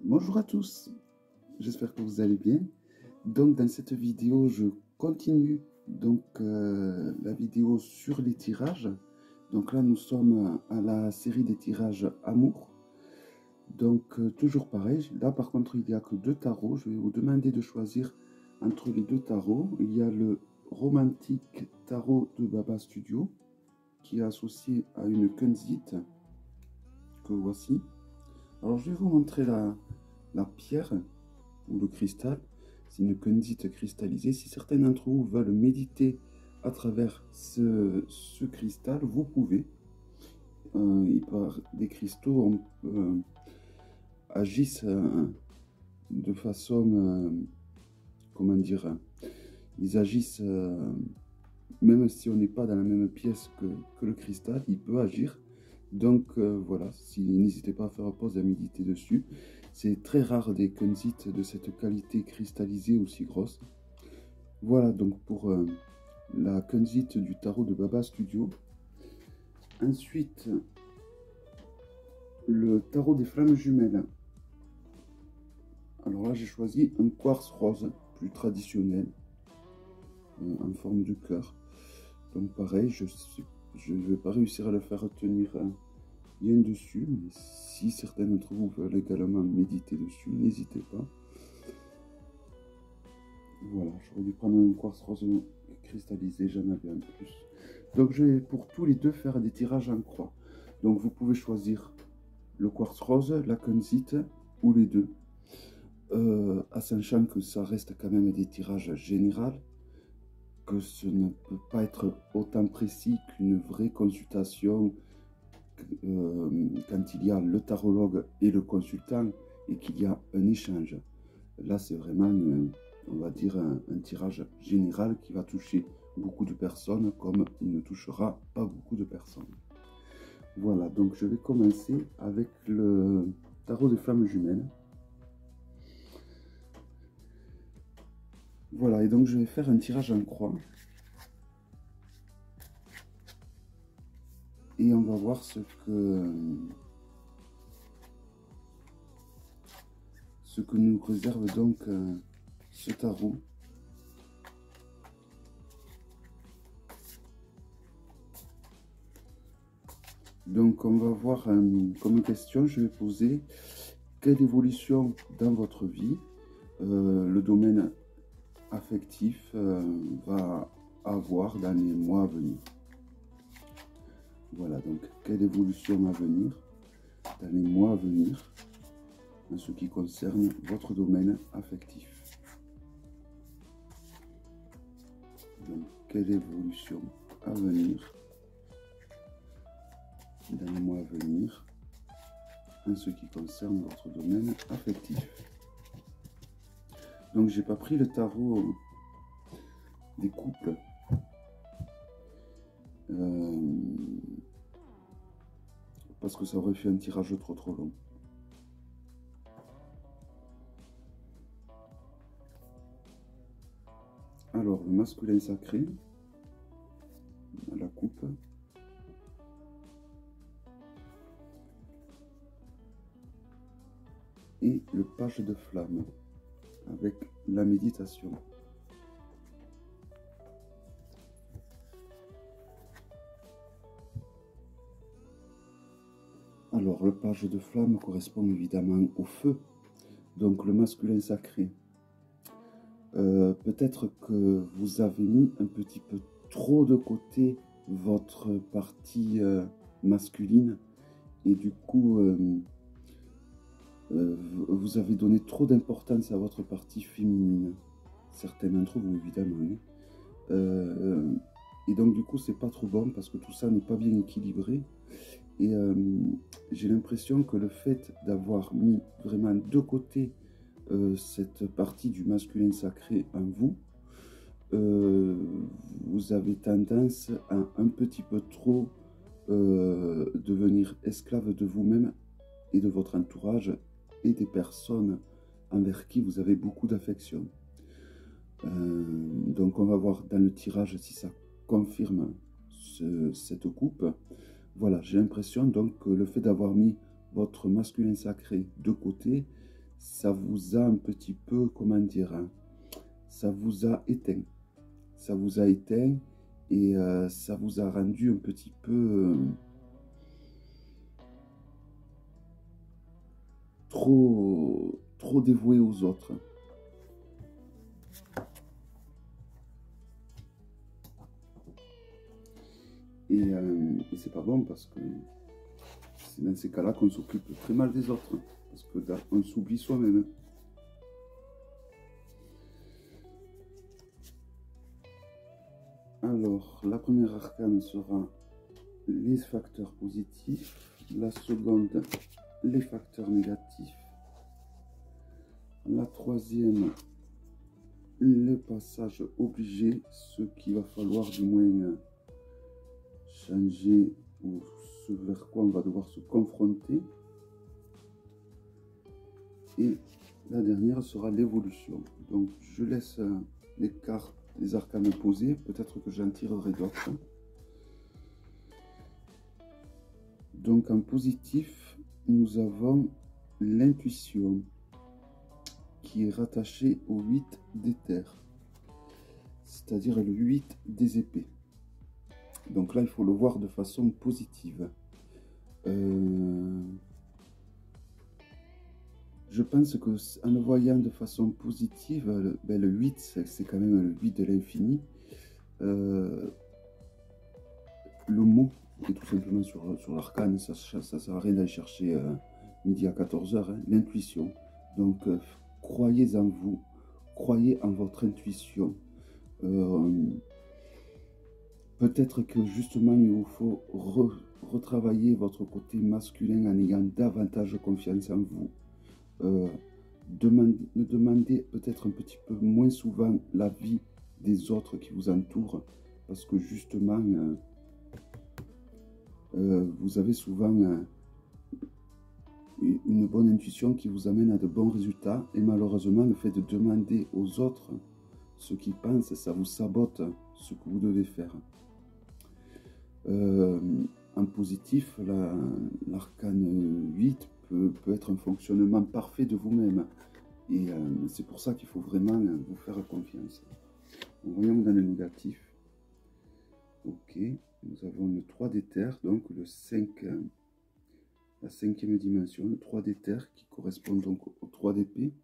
Bonjour à tous, j'espère que vous allez bien. Donc dans cette vidéo, je continue la vidéo sur les tirages. Donc là, nous sommes à la série des tirages Amour. Donc toujours pareil, là par contre, il n'y a que deux tarots. Je vais vous demander de choisir entre les deux tarots. Il y a le Romantique Tarot de Baba Studio, qui est associé à une Kunzite, que voici. Alors je vais vous montrer la pierre ou le cristal. C'est une kunzite cristallisée. Si certains d'entre vous veulent méditer à travers ce cristal, vous pouvez. Des cristaux agissent de façon, comment dire, ils agissent, même si on n'est pas dans la même pièce que le cristal, il peut agir. Donc voilà, n'hésitez pas à faire pause et à méditer dessus. C'est très rare des kunzites de cette qualité cristallisée aussi grosse. Voilà donc pour la kunzite du tarot de Baba Studio. Ensuite, le tarot des flammes jumelles. Alors là, j'ai choisi un quartz rose, plus traditionnel, en forme de cœur. Donc pareil, je ne vais pas réussir à le faire tenir bien dessus, mais si certains d'entre vous veulent également méditer dessus, n'hésitez pas. Voilà, j'aurais dû prendre un quartz rose cristallisé, j'en avais un plus. Donc je vais pour tous les deux faire des tirages en croix. Donc vous pouvez choisir le quartz rose, la kunzite ou les deux. À sachant que ça reste quand même des tirages généraux, que ce ne peut pas être autant précis qu'une vraie consultation quand il y a le tarologue et le consultant et qu'il y a un échange. Là, c'est vraiment, on va dire, un tirage général qui va toucher beaucoup de personnes comme il ne touchera pas beaucoup de personnes. Voilà, donc je vais commencer avec le tarot des flammes jumelles. Voilà, et donc je vais faire un tirage en croix. Et on va voir ce que nous réserve donc ce tarot. Donc on va voir comme question, je vais poser quelle évolution dans votre vie le domaine affectif va avoir dans les mois à venir. Voilà, donc quelle évolution à venir dans les mois à venir en ce qui concerne votre domaine affectif. Donc quelle évolution à venir dans les mois à venir en ce qui concerne votre domaine affectif. Donc j'ai pas pris le tarot des couples parce que ça aurait fait un tirage trop long. Alors le masculin sacré, la coupe. Et le page de flamme avec la méditation. Alors le page de flamme correspond évidemment au feu, donc le masculin sacré. Peut-être que vous avez mis un petit peu trop de côté votre partie masculine et du coup vous avez donné trop d'importance à votre partie féminine, certains d'entre vous évidemment, et donc du coup c'est pas trop bon parce que tout ça n'est pas bien équilibré et j'ai l'impression que le fait d'avoir mis vraiment de côté cette partie du masculin sacré en vous, vous avez tendance à un petit peu trop devenir esclave de vous-même et de votre entourage et des personnes envers qui vous avez beaucoup d'affection. Donc on va voir dans le tirage si ça confirme cette coupe. Voilà, j'ai l'impression donc que le fait d'avoir mis votre masculin sacré de côté ça vous a un petit peu, comment dire, hein, ça vous a éteint. Ça vous a éteint et ça vous a rendu un petit peu trop dévoué aux autres. Et c'est pas bon parce que c'est dans ces cas-là qu'on s'occupe très mal des autres. Parce qu'on s'oublie soi-même. Alors, la première arcane sera les facteurs positifs. La seconde, les facteurs négatifs. La troisième, le passage obligé, ce qu'il va falloir du moins changer ou ce vers quoi on va devoir se confronter. Et la dernière sera l'évolution. Donc je laisse les cartes, les arcanes posées, peut-être que j'en tirerai d'autres. Donc en positif, nous avons l'intuition qui est rattachée au 8 des terres, c'est-à-dire le 8 des épées. Donc là, il faut le voir de façon positive. Je pense qu'en le voyant de façon positive, le 8, c'est quand même le 8 de l'infini. Le mot est tout simplement sur l'arcane, ça ne sert à rien d'aller chercher midi à 14 h, hein, l'intuition. Donc, croyez en vous, croyez en votre intuition. Peut-être que justement, il vous faut retravailler votre côté masculin en ayant davantage confiance en vous. Demandez peut-être un petit peu moins souvent l'avis des autres qui vous entourent, parce que justement, vous avez souvent une bonne intuition qui vous amène à de bons résultats, et malheureusement, le fait de demander aux autres ce qu'ils pensent, ça vous sabote ce que vous devez faire. En positif, l'arcane 8 peut être un fonctionnement parfait de vous-même. Et c'est pour ça qu'il faut vraiment vous faire confiance. Voyons dans le négatif. Ok, nous avons le 3 des terres, donc le 5, la 5e dimension, le 3 des terres qui correspond donc au 3 d'épée.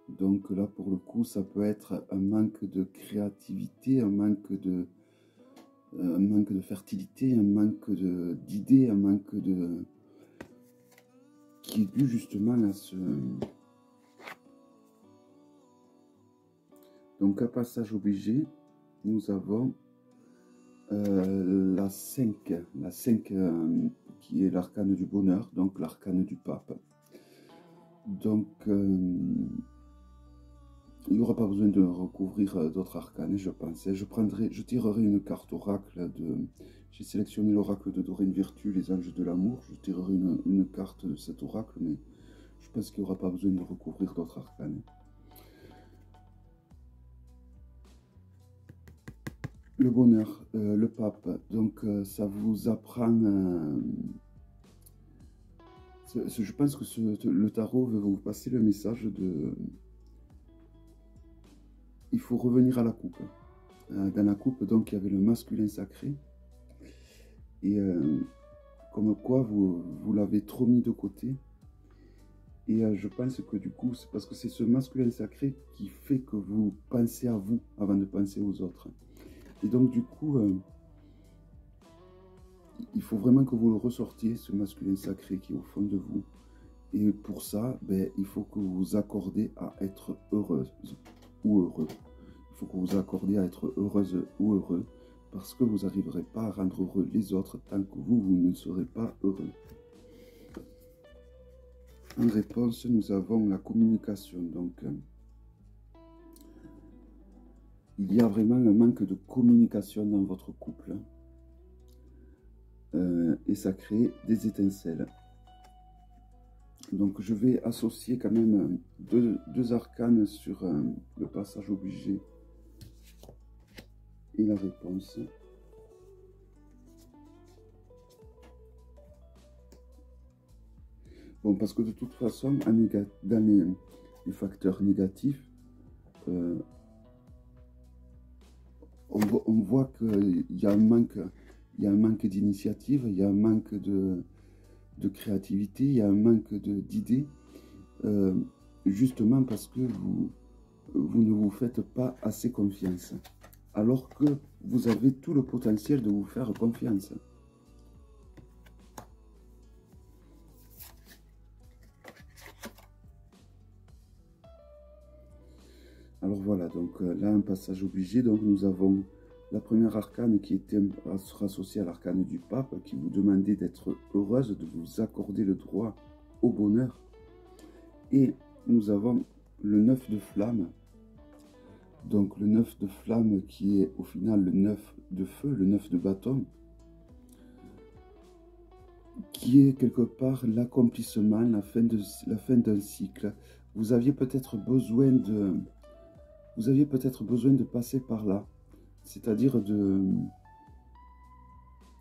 Donc là, pour le coup, ça peut être un manque de créativité, un manque de fertilité, un manque d'idées, un manque de... qui est dû justement à ce... Donc, à passage obligé, nous avons la 5 qui est l'arcane du bonheur, donc l'arcane du pape. Donc, il n'y aura pas besoin de recouvrir d'autres arcanes, je pense. Je tirerai une carte oracle de... J'ai sélectionné l'oracle de Dorine Virtue, les anges de l'amour. Je tirerai une carte de cet oracle, mais je pense qu'il n'y aura pas besoin de recouvrir d'autres arcanes. Le bonheur, le pape, donc ça vous apprend... je pense que le tarot veut vous passer le message de... Il faut revenir à la coupe. Dans la coupe, donc, il y avait le masculin sacré. Et comme quoi, vous l'avez trop mis de côté. Et je pense que du coup, c'est parce que c'est ce masculin sacré qui fait que vous pensez à vous avant de penser aux autres. Et donc, du coup, il faut vraiment que vous le ressortiez, ce masculin sacré qui est au fond de vous. Et pour ça, il faut que vous vous accordez à être heureuse ou heureux. Il faut que vous vous accordez à être heureuse ou heureux, parce que vous n'arriverez pas à rendre heureux les autres tant que vous ne serez pas heureux. En réponse, nous avons la communication. Donc, il y a vraiment un manque de communication dans votre couple. Et ça crée des étincelles. Donc, je vais associer quand même deux arcanes sur le passage obligé et la réponse. Bon, parce que de toute façon, dans les facteurs négatifs, euh, on voit qu'il y a un manque, d'initiative, il y a un manque de créativité, il y a un manque d'idées, justement parce que vous ne vous faites pas assez confiance, alors que vous avez tout le potentiel de vous faire confiance. Alors voilà, donc là, un passage obligé. Donc nous avons la première arcane qui sera associée à l'arcane du pape, qui vous demandait d'être heureuse, de vous accorder le droit au bonheur. Et nous avons le 9 de flamme. Donc le 9 de flamme qui est au final le 9 de feu, le 9 de bâton, qui est quelque part l'accomplissement, la fin d'un cycle. Vous aviez peut-être besoin de passer par là, c'est-à-dire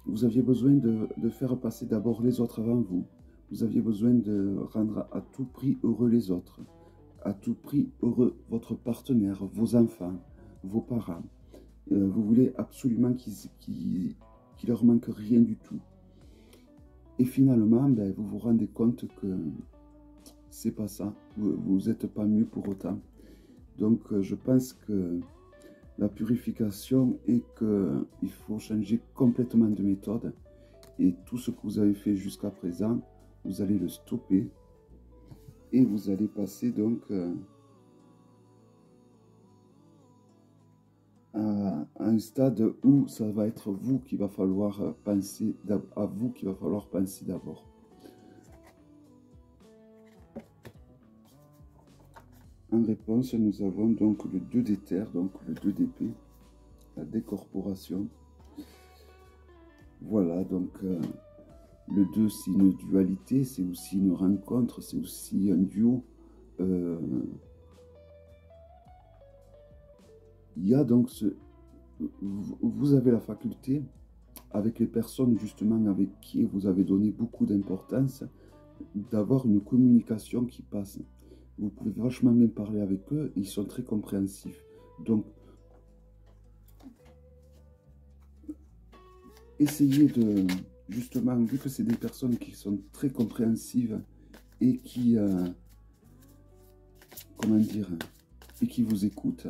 vous aviez besoin de faire passer d'abord les autres avant vous. Vous aviez besoin de rendre à tout prix heureux les autres, à tout prix heureux votre partenaire, vos enfants, vos parents. Vous voulez absolument qu'il leur manque rien du tout. Et finalement, ben, vous vous rendez compte que c'est pas ça. Vous n'êtes pas mieux pour autant. Donc, je pense que la purification est qu'il faut changer complètement de méthode. Et tout ce que vous avez fait jusqu'à présent, vous allez le stopper. Et vous allez passer donc à un stade où ça va être vous qu'il va falloir penser, à vous qu'il va falloir penser d'abord. En réponse, nous avons donc le 2 d'éther, donc le 2 d'épée, la décorporation. Voilà, donc le 2, c'est une dualité, c'est aussi une rencontre, c'est aussi un duo. Il y a donc vous avez la faculté, avec les personnes justement avec qui vous avez donné beaucoup d'importance, d'avoir une communication qui passe. Vous pouvez vachement bien parler avec eux, ils sont très compréhensifs. Donc, essayez de, justement, vu que c'est des personnes qui sont très compréhensives et qui, comment dire, et qui vous écoutent,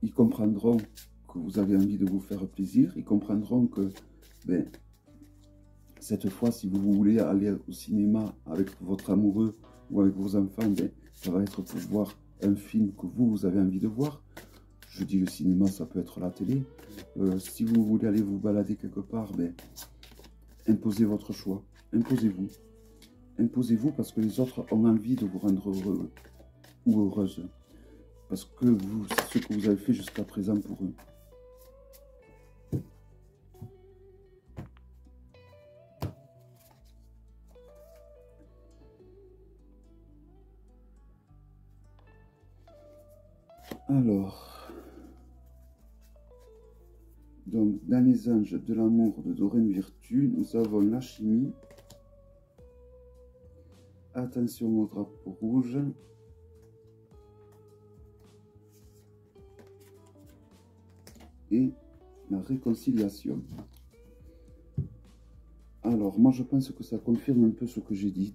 ils comprendront que vous avez envie de vous faire plaisir, ils comprendront que, ben, cette fois, si vous voulez aller au cinéma avec votre amoureux ou avec vos enfants, ben, ça va être pour voir un film que vous avez envie de voir. Je dis le cinéma, ça peut être la télé. Si vous voulez aller vous balader quelque part, ben, imposez votre choix. Imposez-vous. Imposez-vous parce que les autres ont envie de vous rendre heureux ou heureuse. Parce que c'est ce que vous avez fait jusqu'à présent pour eux. Alors, donc dans les anges de l'amour de Doreen Virtue, nous avons la chimie. Attention au drapeau rouge. Et la réconciliation. Alors, moi je pense que ça confirme un peu ce que j'ai dit.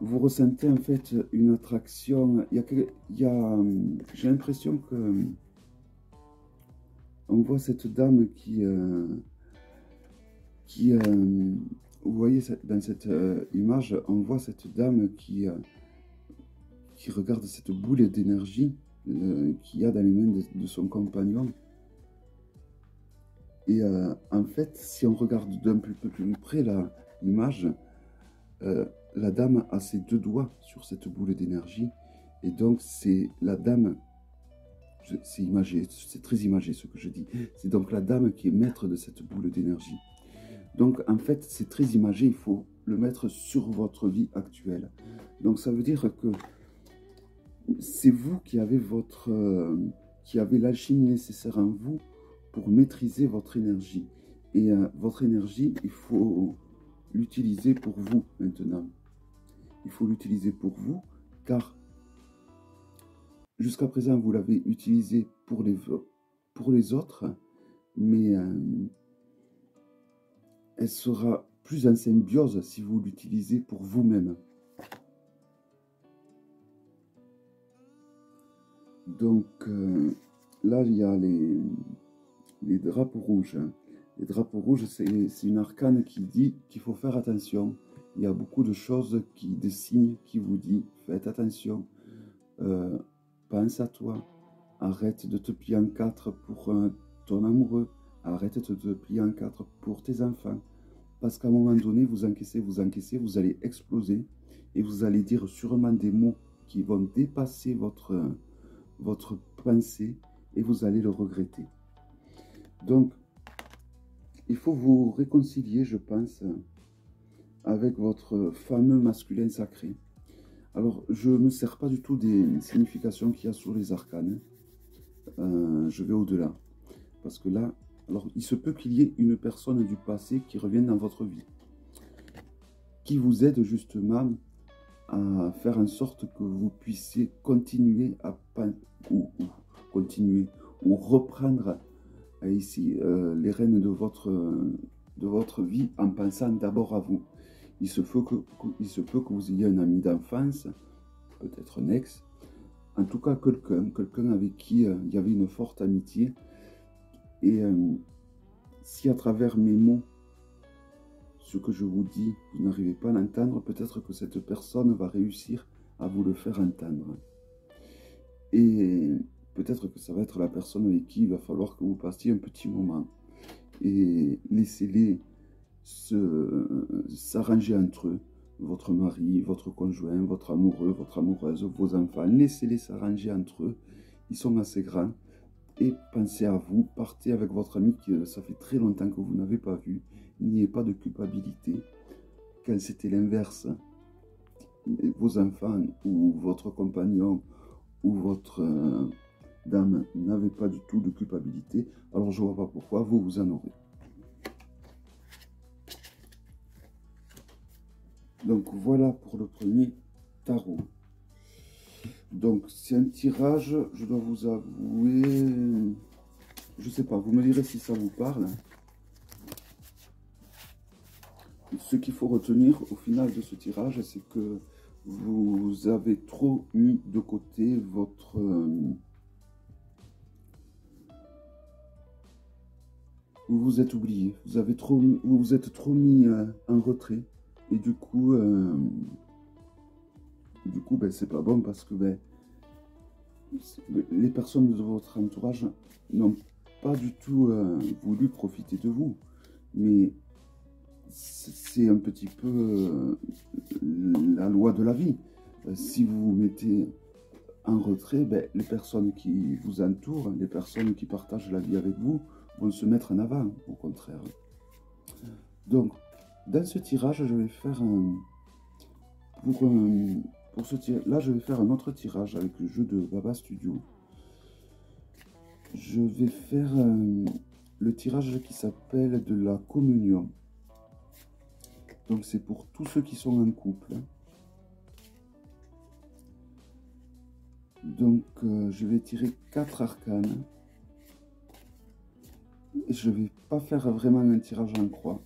Vous ressentez en fait une attraction. J'ai l'impression que on voit cette dame vous voyez dans cette image, on voit cette dame qui regarde cette boule d'énergie qu'il y a dans les mains de son compagnon. Et en fait, si on regarde d'un peu plus près l'image, la dame a ses deux doigts sur cette boule d'énergie. Et donc, c'est la dame, c'est imagé, c'est très imagé ce que je dis. C'est donc la dame qui est maître de cette boule d'énergie. Donc, en fait, c'est très imagé, il faut le mettre sur votre vie actuelle. Donc, ça veut dire que c'est vous qui avez l'alchimie nécessaire en vous pour maîtriser votre énergie. Et votre énergie, il faut l'utiliser pour vous maintenant. Il faut l'utiliser pour vous, car jusqu'à présent, vous l'avez utilisé pour les autres, mais elle sera plus en symbiose si vous l'utilisez pour vous-même. Donc là, il y a les drapeaux rouges. Les drapeaux rouges, c'est une arcane qui dit qu'il faut faire attention. Il y a beaucoup de choses, des signes qui vous disent faites attention, pense à toi, arrête de te plier en quatre pour ton amoureux, arrête de te plier en quatre pour tes enfants. Parce qu'à un moment donné, vous encaissez, vous allez exploser et vous allez dire sûrement des mots qui vont dépasser votre pensée et vous allez le regretter. Donc, il faut vous réconcilier, je pense, avec votre fameux masculin sacré. Alors, je ne me sers pas du tout des significations qu'il y a sur les arcanes. Je vais au-delà. Parce que là, alors, il se peut qu'il y ait une personne du passé qui revienne dans votre vie. Qui vous aide justement à faire en sorte que vous puissiez continuer à continuer ou reprendre ici les rênes de votre vie en pensant d'abord à vous. Il se peut que vous ayez un ami d'enfance, peut-être un ex, en tout cas quelqu'un avec qui il y avait une forte amitié. Et si à travers mes mots, ce que je vous dis, vous n'arrivez pas à l'entendre, peut-être que cette personne va réussir à vous le faire entendre. Et peut-être que ça va être la personne avec qui il va falloir que vous passiez un petit moment. Et laissez-les s'arranger entre eux, votre mari, votre conjoint, votre amoureux, votre amoureuse, vos enfants. Laissez-les s'arranger entre eux. Ils sont assez grands. Et pensez à vous, partez avec votre ami que ça fait très longtemps que vous n'avez pas vu. Il n'y ait pas de culpabilité. Quand c'était l'inverse, vos enfants ou votre compagnon ou votre dame n'avait pas du tout de culpabilité, alors je ne vois pas pourquoi vous en aurez. Donc voilà pour le premier tarot. Donc c'est un tirage, je dois vous avouer, je sais pas, vous me direz si ça vous parle. Ce qu'il faut retenir au final de ce tirage, c'est que vous avez trop mis de côté votre... vous vous êtes oublié, vous vous êtes trop mis en retrait. Et du coup ben, c'est pas bon parce que ben, les personnes de votre entourage n'ont pas du tout voulu profiter de vous. Mais c'est un petit peu la loi de la vie. Si vous vous mettez en retrait, ben, les personnes qui vous entourent, les personnes qui partagent la vie avec vous, vont se mettre en avant, au contraire. Donc, dans ce tirage, je vais faire pour ce tirage, là, je vais faire un autre tirage avec le jeu de Baba Studio. Je vais faire le tirage qui s'appelle de la communion. Donc, c'est pour tous ceux qui sont en couple. Donc, je vais tirer 4 arcanes. Et je ne vais pas faire vraiment un tirage en croix.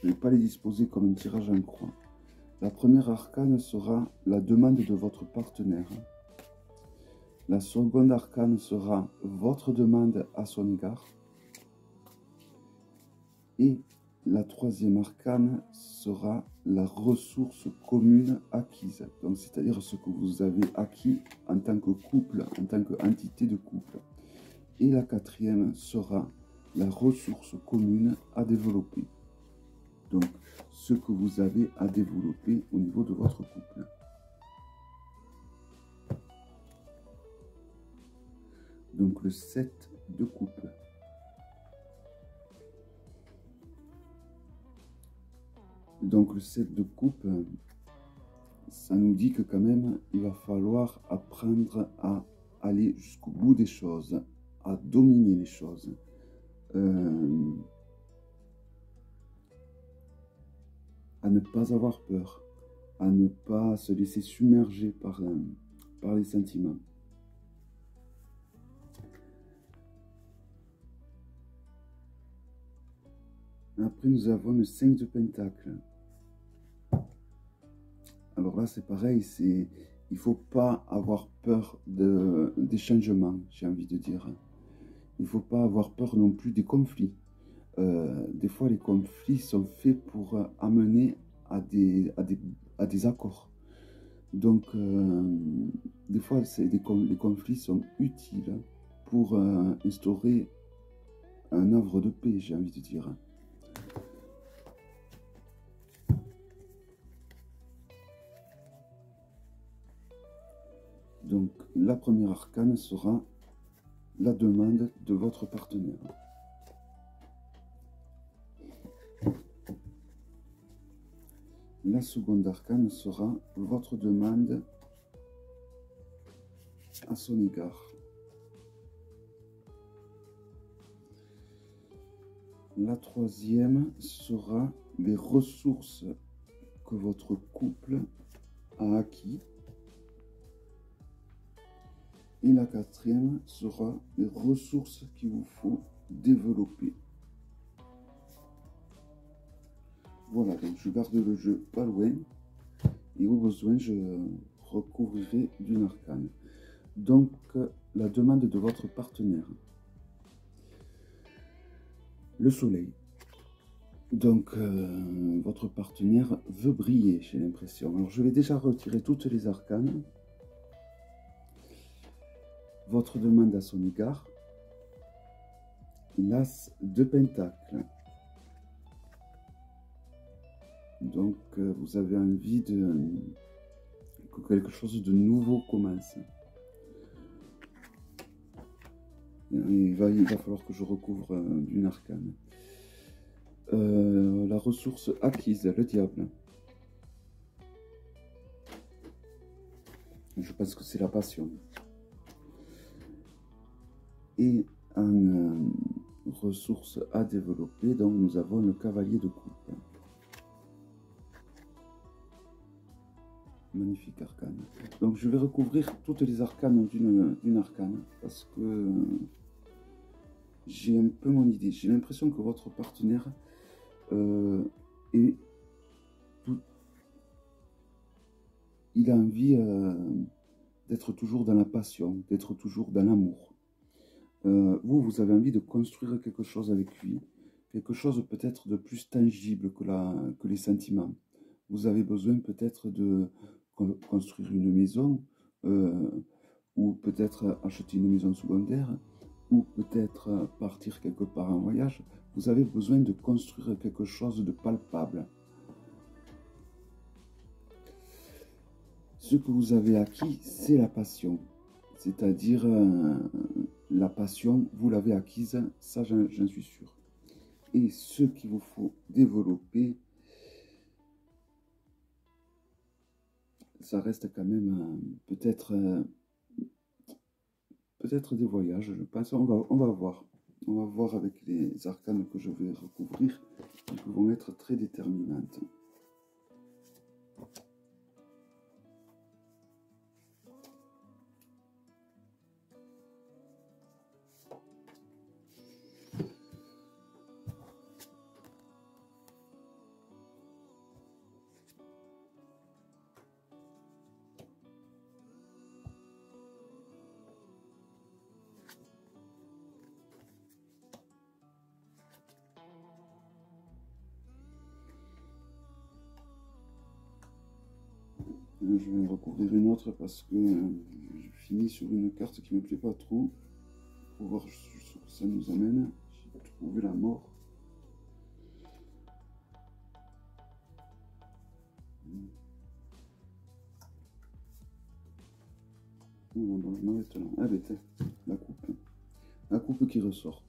Je ne vais pas les disposer comme un tirage en croix. La première arcane sera la demande de votre partenaire. La seconde arcane sera votre demande à son égard. Et la troisième arcane sera la ressource commune acquise. Donc, c'est-à-dire ce que vous avez acquis en tant que couple, en tant qu'entité de couple. Et la quatrième sera la ressource commune à développer. Donc, ce que vous avez à développer au niveau de votre couple. Donc, le 7 de coupe. Donc, le 7 de coupe, ça nous dit que quand même, il va falloir apprendre à aller jusqu'au bout des choses, à dominer les choses. à ne pas avoir peur, à ne pas se laisser submerger par les sentiments. Après, nous avons le 5 de Pentacle. Alors là, c'est pareil, il ne faut pas avoir peur des changements, j'ai envie de dire. Il ne faut pas avoir peur non plus des conflits. Des fois, les conflits sont faits pour amener à des accords. Donc, des fois, les conflits sont utiles pour instaurer un havre de paix, j'ai envie de dire. Donc, la première arcane sera la demande de votre partenaire. La seconde arcane sera votre demande à son égard. La troisième sera les ressources que votre couple a acquis. Et la quatrième sera les ressources qu'il vous faut développer. Voilà, donc je garde le jeu pas loin. Et au besoin, je recouvrirai d'une arcane. Donc, la demande de votre partenaire. Le soleil. Donc, votre partenaire veut briller, j'ai l'impression. Alors, je vais déjà retirer toutes les arcanes. Votre demande à son égard. L'as de Pentacle. Donc, vous avez envie que quelque chose de nouveau commence. Il va falloir que je recouvre d'une arcane. La ressource acquise, le diable. Je pense que c'est la passion. Et en ressource à développer, donc nous avons le cavalier de coupe. Magnifique arcane. Donc je vais recouvrir toutes les arcanes d'une arcane parce que j'ai un peu mon idée. J'ai l'impression que votre partenaire il a envie d'être toujours dans la passion, d'être toujours dans l'amour. Vous avez envie de construire quelque chose avec lui, quelque chose peut-être de plus tangible que les sentiments. Vous avez besoin peut-être de construire une maison, ou peut-être acheter une maison secondaire, ou peut-être partir quelque part en voyage. Vous avez besoin de construire quelque chose de palpable. Ce que vous avez acquis, c'est la passion. C'est-à-dire, la passion, vous l'avez acquise, ça j'en suis sûr. Et ce qu'il vous faut développer, ça reste quand même peut-être des voyages, je pense. On va voir. On va voir avec les arcanes que je vais recouvrir, qui vont être très déterminantes. Je vais recouvrir une autre parce que je finis sur une carte qui ne me plaît pas trop. Pour voir ce que ça nous amène. J'ai trouvé la mort. Non, bon, je m'arrête là. Ah ben la coupe. La coupe qui ressort.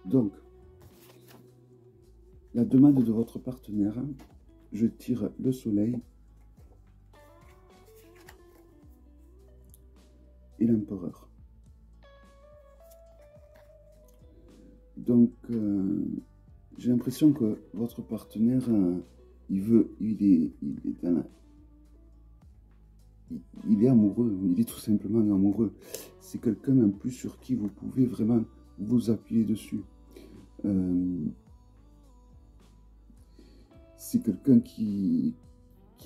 Donc, la demande de votre partenaire, je tire le soleil et l'empereur. Donc, j'ai l'impression que votre partenaire, il est amoureux, il est tout simplement amoureux. C'est quelqu'un en plus sur qui vous pouvez vraiment vous appuyer dessus. C'est quelqu'un qui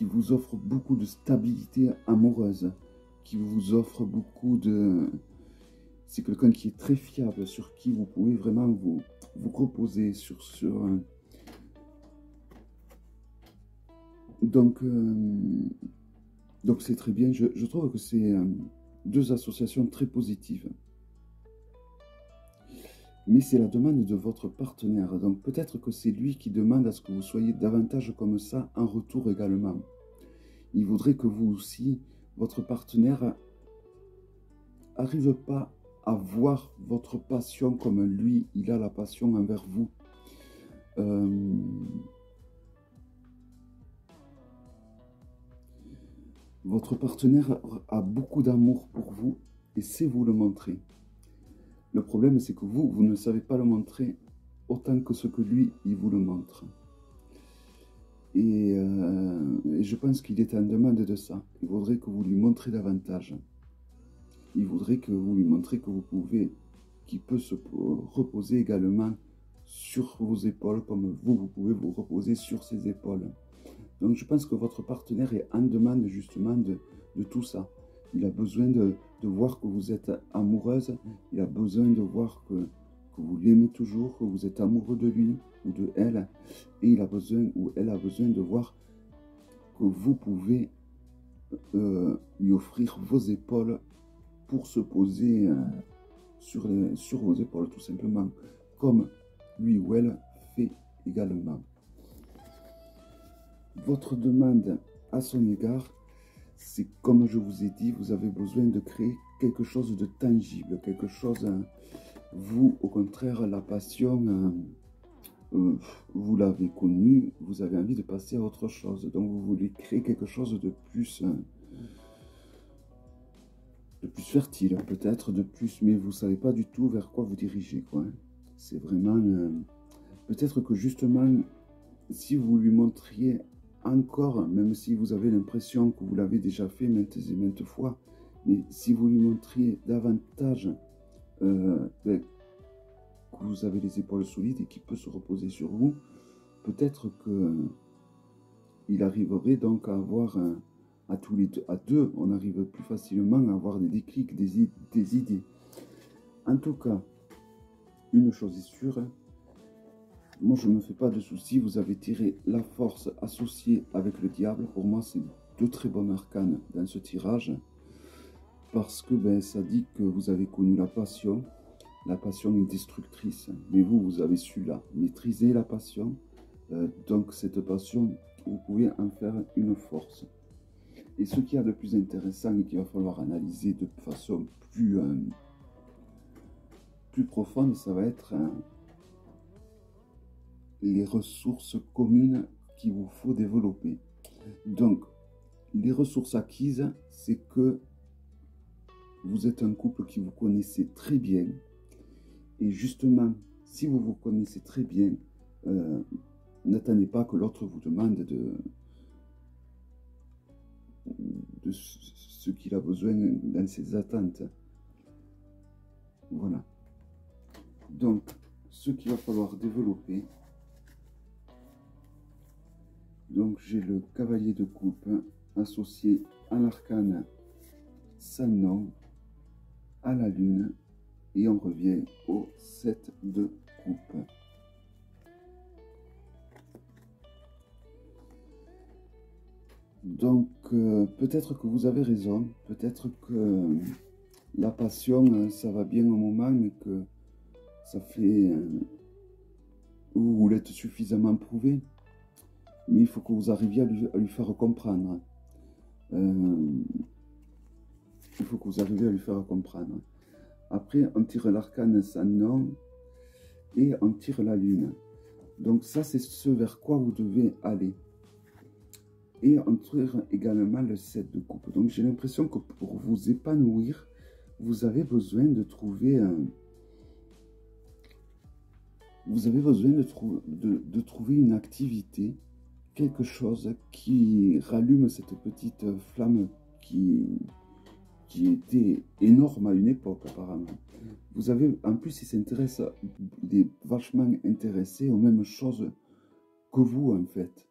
vous offre beaucoup de stabilité amoureuse, qui vous offre beaucoup de... C'est quelqu'un qui est très fiable, sur qui vous pouvez vraiment vous reposer Donc c'est très bien. Je trouve que c'est deux associations très positives. Mais c'est la demande de votre partenaire. Donc peut-être que c'est lui qui demande à ce que vous soyez davantage comme ça en retour également. Il voudrait que vous aussi, votre partenaire, n'arrive pas à voir votre passion comme lui, il a la passion envers vous. Votre partenaire a beaucoup d'amour pour vous et sait vous le montrer. Le problème, c'est que vous ne savez pas le montrer autant que ce que lui, il vous le montre. Et je pense qu'il est en demande de ça. Il voudrait que vous lui montrez davantage. Il voudrait que vous lui montrez que vous pouvez, qu'il peut se reposer également sur vos épaules, comme vous pouvez vous reposer sur ses épaules. Donc je pense que votre partenaire est en demande justement de tout ça. Il a besoin de voir que vous êtes amoureuse, il a besoin de voir que vous l'aimez toujours, que vous êtes amoureux de lui ou de elle, et il a besoin ou elle a besoin de voir que vous pouvez lui offrir vos épaules pour se poser sur vos épaules tout simplement, comme lui ou elle fait également. Votre demande à son égard, c'est comme je vous ai dit, vous avez besoin de créer quelque chose de tangible, quelque chose, vous au contraire, la passion, vous l'avez connue, vous avez envie de passer à autre chose, donc vous voulez créer quelque chose de plus fertile, peut-être de plus, mais vous ne savez pas du tout vers quoi vous dirigez, quoi. C'est vraiment, peut-être que justement, si vous lui montriez encore, même si vous avez l'impression que vous l'avez déjà fait maintes et maintes fois, mais si vous lui montriez davantage que vous avez les épaules solides et qu'il peut se reposer sur vous, peut-être que il arriverait donc à avoir à deux, on arrive plus facilement à avoir des déclics, des idées. En tout cas, une chose est sûre, moi je ne me fais pas de soucis, vous avez tiré la force associée avec le diable. Pour moi, c'est deux très bonnes arcanes dans ce tirage, parce que ça dit que vous avez connu la passion est destructrice, mais vous avez su la maîtriser, la passion, donc cette passion, vous pouvez en faire une force. Et ce qu'il y a de plus intéressant et qu'il va falloir analyser de façon plus profonde, ça va être les ressources communes qu'il vous faut développer. Donc, les ressources acquises, c'est que vous êtes un couple qui vous connaissez très bien. Et justement, si vous vous connaissez très bien, n'attendez pas que l'autre vous demande de ce qu'il a besoin dans ses attentes. Voilà. Donc, ce qu'il va falloir développer, donc j'ai le cavalier de coupe associé à l'arcane sans nom, à la lune, et on revient au 7 de coupe. Donc, peut-être que vous avez raison, peut-être que la passion, ça va bien au moment, mais que ça fait... vous l'êtes suffisamment prouvé, mais il faut que vous arriviez à lui faire comprendre. Il faut que vous arriviez à lui faire comprendre. Après, on tire l'arcane sans nom et on tire la lune. Donc ça, c'est ce vers quoi vous devez aller. Et on tire également le 7 de coupe. Donc j'ai l'impression que pour vous épanouir, vous avez besoin de trouver trouver une activité quelque chose qui rallume cette petite flamme qui était énorme à une époque apparemment. Vous avez, en plus, il s'intéresse, il est vachement intéressé aux mêmes choses que vous en fait.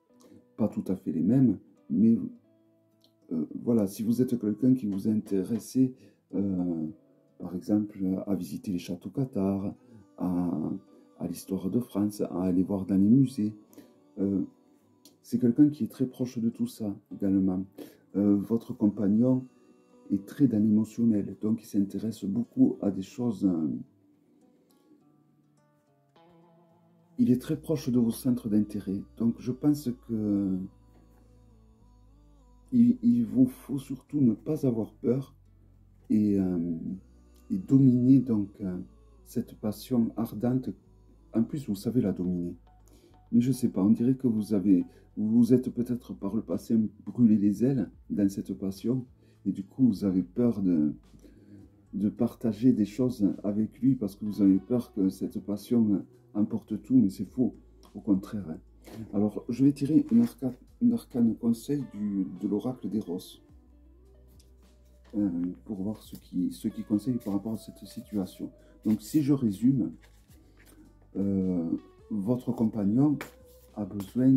Pas tout à fait les mêmes, mais voilà, si vous êtes quelqu'un qui vous est intéressé, par exemple, à visiter les châteaux cathares, à l'histoire de France, à aller voir dans les musées, c'est quelqu'un qui est très proche de tout ça également. Votre compagnon est très dans l'émotionnel, donc il s'intéresse beaucoup à des choses. Il est très proche de vos centres d'intérêt, donc je pense que il vous faut surtout ne pas avoir peur et dominer donc cette passion ardente. En plus, vous savez la dominer. Mais je ne sais pas, on dirait que vous êtes peut-être par le passé brûlé les ailes dans cette passion et du coup vous avez peur de partager des choses avec lui parce que vous avez peur que cette passion emporte tout, mais c'est faux, au contraire. Alors, je vais tirer une arcane conseil de l'oracle d'Eros pour voir ce qui conseille par rapport à cette situation. Donc, si je résume, votre compagnon a besoin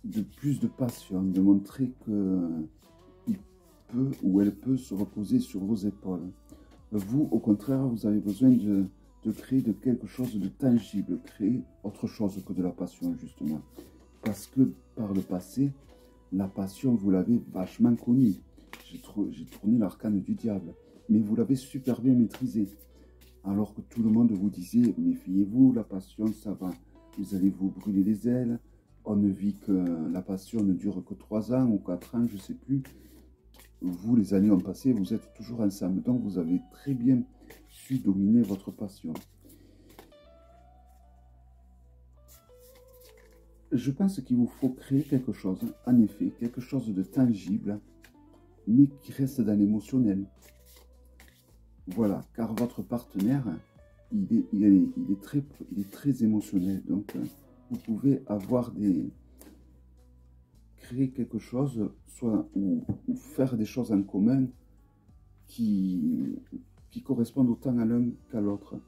de plus de passion, de montrer qu'il peut ou elle peut se reposer sur vos épaules. Vous, au contraire, vous avez besoin de créer quelque chose de tangible, créer autre chose que de la passion, justement. Parce que par le passé, la passion, vous l'avez vachement connue. J'ai tourné l'arcane du diable, mais vous l'avez super bien maîtrisé. Alors que tout le monde vous disait, méfiez-vous, la passion, ça va, vous allez vous brûler les ailes. On ne vit que la passion ne dure que 3 ans ou 4 ans, je ne sais plus. Vous, les années ont passé, vous êtes toujours ensemble. Donc, vous avez très bien su dominer votre passion. Je pense qu'il vous faut créer quelque chose, en effet, quelque chose de tangible, mais qui reste dans l'émotionnel. Voilà, car votre partenaire, il est très émotionnel. Donc, vous pouvez avoir créer quelque chose, soit ou faire des choses en commun qui correspondent autant à l'un qu'à l'autre.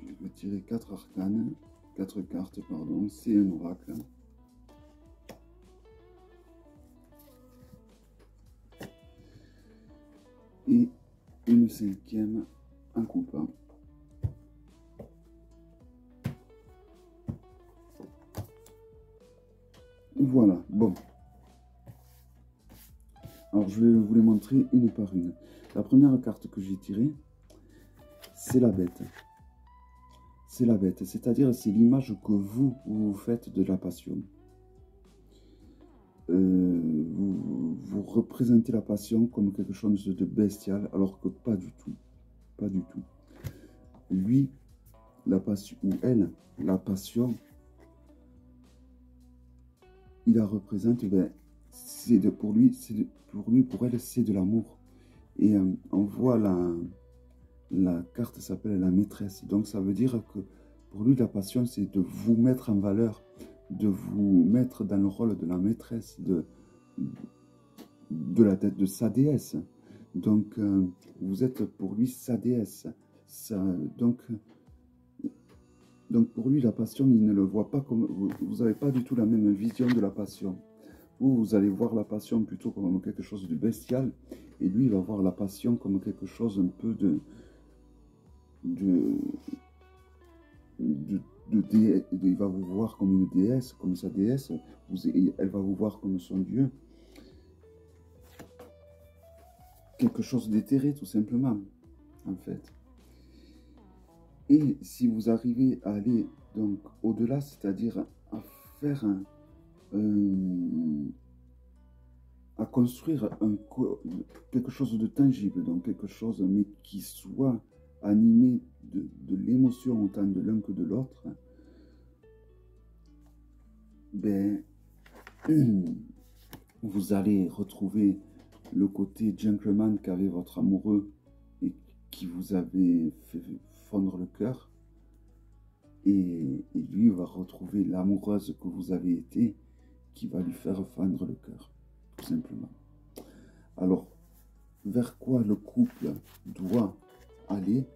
Je vais tirer 4 arcanes, 4 cartes, pardon, c'est un oracle. Et une 5e en coupant. Voilà, bon. Alors, je vais vous les montrer une par une. La première carte que j'ai tirée, c'est la bête. C'est la bête, c'est-à-dire c'est l'image que vous faites de la passion. Vous représentez la passion comme quelque chose de bestial, alors que pas du tout. Pas du tout. Lui, la passion, ou elle, la passion, il la représente, ben, pour elle, c'est de l'amour. Et on voit la carte s'appelle la maîtresse. Donc ça veut dire que pour lui, la passion, c'est de vous mettre en valeur, de vous mettre dans le rôle de la maîtresse, de sa déesse. Donc, vous êtes pour lui sa déesse. Donc, pour lui, la passion, il ne le voit pas comme... Vous n'avez pas du tout la même vision de la passion. Vous allez voir la passion plutôt comme quelque chose de bestial. Et lui, il va voir la passion comme quelque chose un peu il va vous voir comme une déesse, comme sa déesse. Elle va vous voir comme son dieu. Quelque chose d'éthéré, tout simplement, en fait. Et si vous arrivez à aller donc au-delà, c'est-à-dire à faire à construire quelque chose de tangible, donc quelque chose, mais qui soit animé de l'émotion autant de l'un que de l'autre, ben, vous allez retrouver le côté gentleman qu'avait votre amoureux et qui vous avait fait fondre le cœur. Et lui va retrouver l'amoureuse que vous avez été qui va lui faire fendre le cœur, tout simplement. Alors, vers quoi le couple doit aller,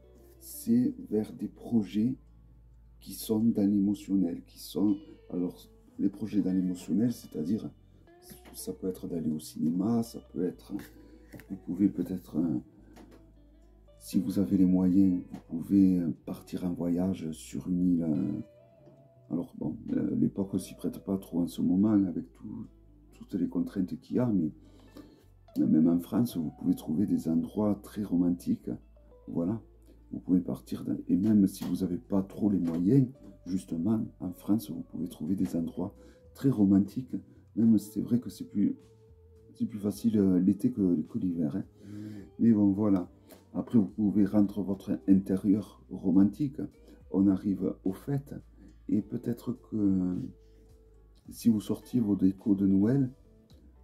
c'est vers des projets qui sont dans l'émotionnel, qui sont, alors, les projets dans l'émotionnel, c'est-à-dire, ça peut être d'aller au cinéma, ça peut être, vous pouvez peut-être, si vous avez les moyens, vous pouvez partir en voyage sur une île. Alors bon, l'époque ne s'y prête pas trop en ce moment avec toutes les contraintes qu'il y a, mais même en France, vous pouvez trouver des endroits très romantiques. Voilà, vous pouvez partir, et même si vous n'avez pas trop les moyens, justement, en France, vous pouvez trouver des endroits très romantiques. Même c'est vrai que c'est plus facile l'été que l'hiver. Hein. Mais bon, voilà. Après, vous pouvez rendre votre intérieur romantique. On arrive aux fêtes. Et peut-être que si vous sortiez vos décos de Noël,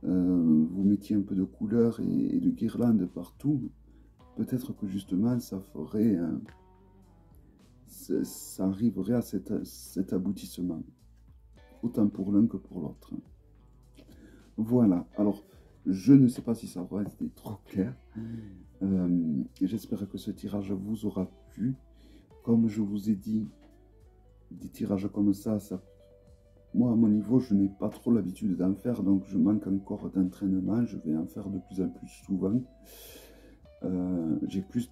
vous mettiez un peu de couleurs et de guirlandes partout, peut-être que justement ça ferait, ça arriverait à cet aboutissement, autant pour l'un que pour l'autre. Voilà, alors je ne sais pas si ça aura été trop clair. J'espère que ce tirage vous aura plu. Comme je vous ai dit, des tirages comme ça, moi à mon niveau, je n'ai pas trop l'habitude d'en faire, donc je manque encore d'entraînement. Je vais en faire de plus en plus souvent. J'ai plus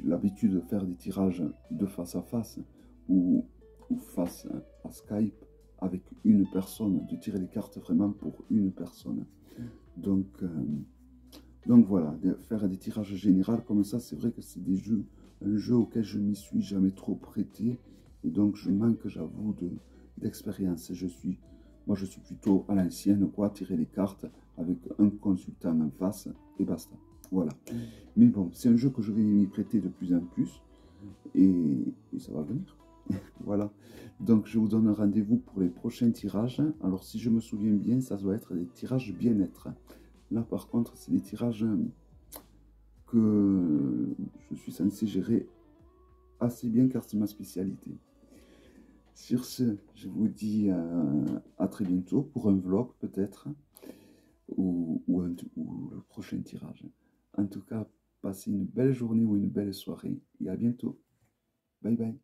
l'habitude de faire des tirages de face à face ou face à Skype avec une personne, de tirer les cartes vraiment pour une personne. Donc voilà, de faire des tirages généraux comme ça, c'est vrai que c'est un jeu auquel je m'y suis jamais trop prêté. Et donc je manque, j'avoue, d'expérience. Moi je suis plutôt à l'ancienne, quoi, tirer les cartes avec un consultant en face et basta. Voilà. Mais bon, c'est un jeu que je vais m'y prêter de plus en plus. Et ça va venir. Voilà. Donc je vous donne rendez-vous pour les prochains tirages. Alors si je me souviens bien, ça doit être des tirages bien-être. Là par contre, c'est des tirages que je suis censé gérer assez bien car c'est ma spécialité. Sur ce, je vous dis à très bientôt pour un vlog peut-être ou le prochain tirage. En tout cas, passez une belle journée ou une belle soirée et à bientôt. Bye bye.